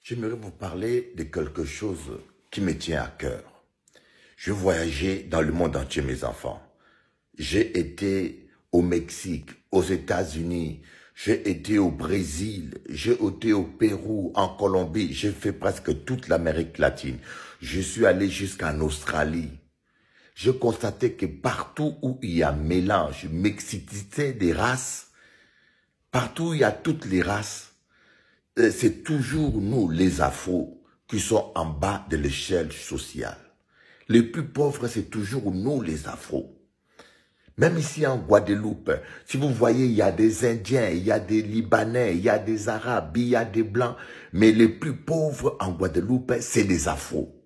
J'aimerais vous parler de quelque chose qui me tient à cœur. Je voyageais dans le monde entier, mes enfants. J'ai été au Mexique, aux États-Unis, j'ai été au Brésil, j'ai été au Pérou, en Colombie, j'ai fait presque toute l'Amérique latine. Je suis allé jusqu'en Australie. J'ai constaté que partout où il y a mélange, mixité des races, partout où il y a toutes les races, c'est toujours nous, les Afros, qui sont en bas de l'échelle sociale. Les plus pauvres, c'est toujours nous, les Afros. Même ici en Guadeloupe, si vous voyez, il y a des Indiens, il y a des Libanais, il y a des Arabes, il y a des Blancs, mais les plus pauvres en Guadeloupe, c'est les Afros.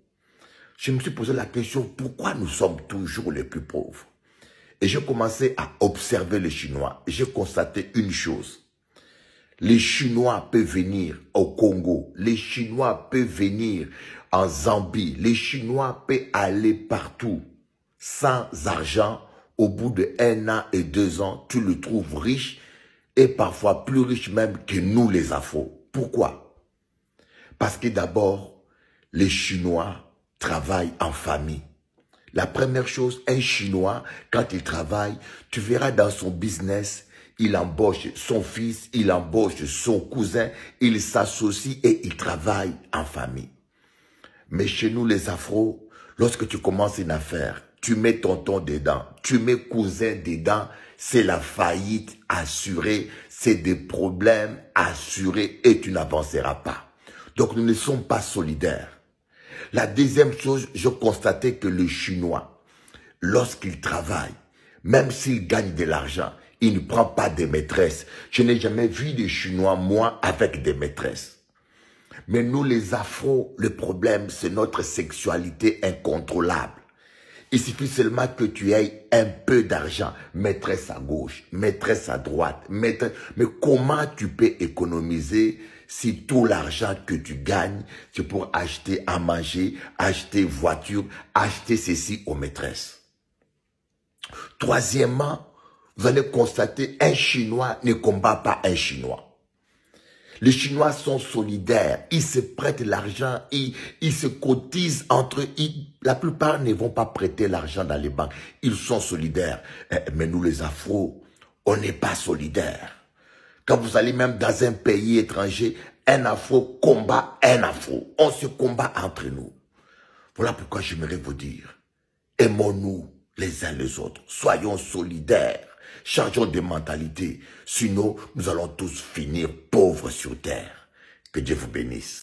Je me suis posé la question, pourquoi nous sommes toujours les plus pauvres? Et j'ai commencé à observer les Chinois. Et j'ai constaté une chose. Les Chinois peuvent venir au Congo. Les Chinois peuvent venir en Zambie. Les Chinois peuvent aller partout. Sans argent, au bout de 1 an et 2 ans, tu le trouves riche et parfois plus riche même que nous les Afros. Pourquoi? Parce que d'abord, les Chinois travaillent en famille. La première chose, un Chinois, quand il travaille, tu verras dans son business, il embauche son fils, il embauche son cousin, il s'associe et il travaille en famille. Mais chez nous les Afros, lorsque tu commences une affaire, tu mets tonton dedans, tu mets cousin dedans, c'est la faillite assurée, c'est des problèmes assurés et tu n'avanceras pas. Donc nous ne sommes pas solidaires. La deuxième chose, je constatais que le Chinois, lorsqu'il travaille, même s'il gagne de l'argent, il ne prend pas de maîtresses. Je n'ai jamais vu des Chinois, moi, avec des maîtresses. Mais nous, les Afros, le problème, c'est notre sexualité incontrôlable. Il suffit seulement que tu aies un peu d'argent, maîtresse à gauche, maîtresse à droite, maîtresse... Mais comment tu peux économiser si tout l'argent que tu gagnes, c'est pour acheter à manger, acheter voiture, acheter ceci aux maîtresses? Troisièmement, vous allez constater un Chinois ne combat pas un Chinois. Les Chinois sont solidaires, ils se prêtent l'argent, ils se cotisent entre eux. La plupart ne vont pas prêter l'argent dans les banques, ils sont solidaires. Mais nous les Afros, on n'est pas solidaires. Quand vous allez même dans un pays étranger, un Afro combat un Afro. On se combat entre nous. Voilà pourquoi j'aimerais vous dire, aimons-nous les uns les autres, soyons solidaires. Changeons de mentalité, sinon nous allons tous finir pauvres sur terre. Que Dieu vous bénisse.